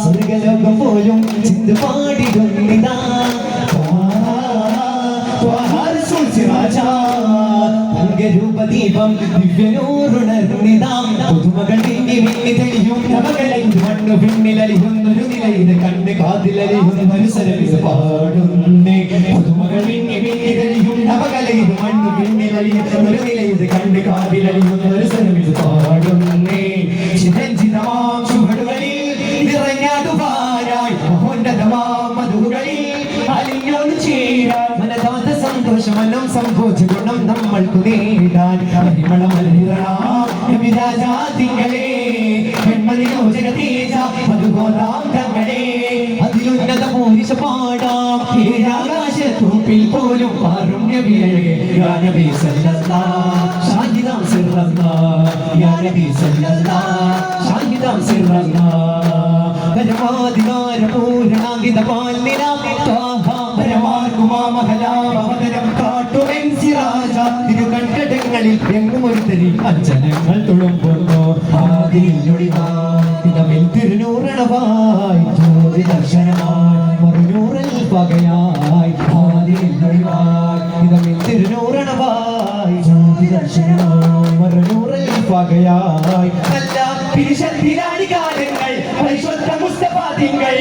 സ്വർഗലോകം പോലും ചിന്ത പാടിടുന്നിതാ രൂപദീപം ദിവ്യനൂറുണർന്നിതാം പുതുമകൾ മിന്നി മിന്നി തെളിയും നവകളൈந்து മണ്ണു പിന്നിലലിയുന്നൊരു നിലയിൽ കണ്ണ് കാതിലലിയുന്ന മനുസരവിത് പാടുന്നേ പുതുമകൾ മിന്നി മിന്നി തെളിയും നവകളൈந்து മണ്ണു പിന്നിലലിയുന്നൊരു നിലയിൽ കണ്ണ് കാതിലലിയുന്ന മനുസരവിത് പാടുന്നേ ചിരഞ്ജിതമാം ശുഭടുകളിൽ നിറഞ്ഞാടുവാനായി മഹോന്നതമാം മധുകളിൽ അലിഞ്ഞോട് ചേരാൻ മനതാത സന്തോഷമനം സംഭോജ ഗുണം നമ്മൾക്കു നേടാൻ പരിമളമലരാജാതികളെ പെൺമതിയോ ജഗതേജ മധുഗോതാം തങ്ങളെ അതിലുന്നത പോരിശ പാടാം ഏഴാകാശത്തൂപ്പിൽ പോലും പാറും നബിയഴകെ യാ നബി സല്ലല്ലാഹ് ഷാഹിദാം സിർറല്ലാഹ് യാ നബി സല്ലല്ലാഹ് ഷാഹിദാം സിർറല്ലാഹ് പരമാധികാര പൂരണാങ്കിത പാലിന ിൽ എങ്ങും ഒരു തരി അഞ്ചനങ്ങൾ തുളുമ്പുന്നു ആദിയിൽ തിരുനൂറണവായി ജ്യോതി ദർശനമായി മറുനൂറിൽ പകയായി ആദിയിൽ തിരുനൂറണവായി ജ്യോതി ദർശനമായി മറുനൂറിൽ പകയായി നല്ല പിരിശത്തിലാണി കാലങ്ങൾ പരിശുദ്ധ മുസ്തഫാദിങ്ങൾ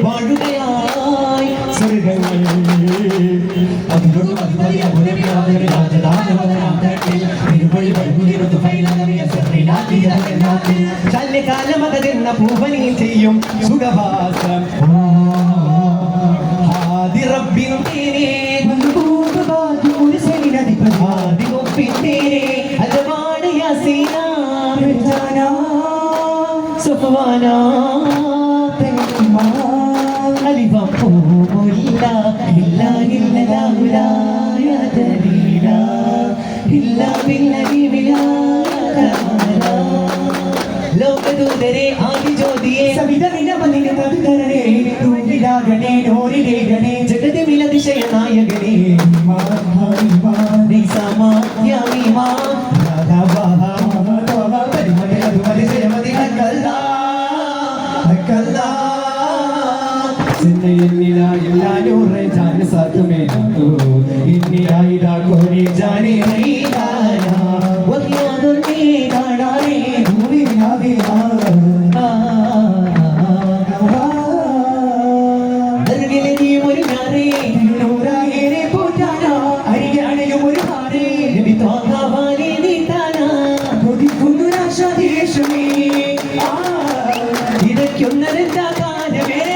വാഴുകയായി സ്വർഗങ്ങൾ ശല്യകാലമതെന്ന പൂവനി ചെയ്യും സുഖവാസം ലോക ദൂതരെ ആദിജ്യോതിയെ ജഗതിമിലതിശയ നായകനെ साथ में तो इन्नी आई दा कोरी जाने नहीं आया वो क्या दुर्नी गाड़ाने भूमि ना भी दरगिले नी मुरी नारे नूरा येरे पोटाना अरियाने यो मुरी हारे ये तो आवाले नी ताना कोडी कुंडुरा शादेश में इधर क्यों नरंदा कान मेरे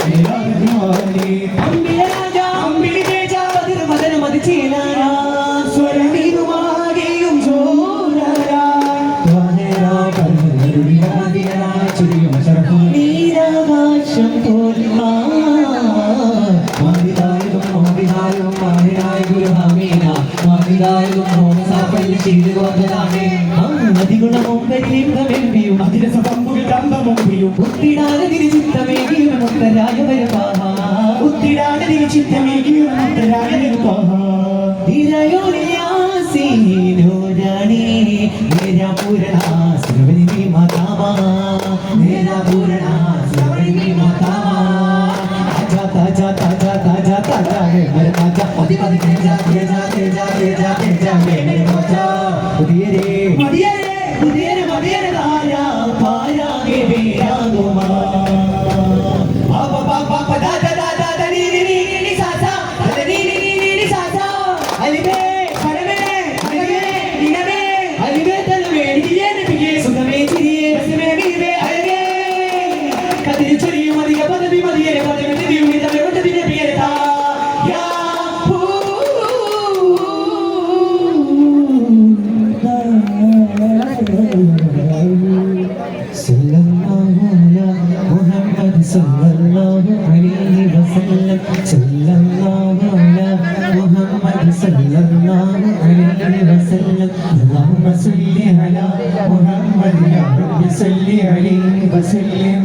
मेरा रहमाने अम्बिया राजा अम्बिली तेजा बदर बदर मद चेलारा स्वरमीनुमागेयुम जोरारा त्वहेरा परमरुडिया दियरा चुरियुम शरफु नीराकाशम तोल्मा माविदायुम मोविदायुम माहिराय गुरुहामीना माविदायुम मोमसापल ശീലവദനാമേ നദിഗുണവും കരിലിംഗമെമ്പിയും അതിരസപമ്പുകൾ കമ്പമൊമ്പിയും ഉത്തിടാതെ തിരിച്ചിത്തമേകിയും മുക്തരായ വരുവാഹ ഉത്തിടാതെ തിരിച്ചിത്തമേകിയും മുക്തരായ വരുവാഹ ധീരയോനിയാസീനോരാണി മേരാ പൂരണ സർവനി മാതാവാ മേരാ പൂരണ സർവനി മാതാവാ जाता जाता जाता जाता जाए मेरे राजा पति पति तेजा तेजा तेजा तेजा तेजा मेरे राजा उदिरे मदिरे उदिरे मदिरे राजा पाया के बेरा गुमा बाबा बाबा पदा दा दा दा नी नी नी नी सा सा नी नी नी नी नी सा सा अलिबे परमे अलिबे इनबे अलिबे तलबे दिए ने बिगे सुगमे चिरिए बसमे बीबे अलिबे कदरी चुरिए मदिया पदवी मदिये पदवी सल्लल्लाहु अलैहि वसल्लम सल्लल्लाहु अला मुहम्मद सल्लल्लाहु अलैहि वसल्लम अल्लाहुम्मा सल्लि अला मुहम्मद या रब्बि सल्लि अलैहि वसल्लम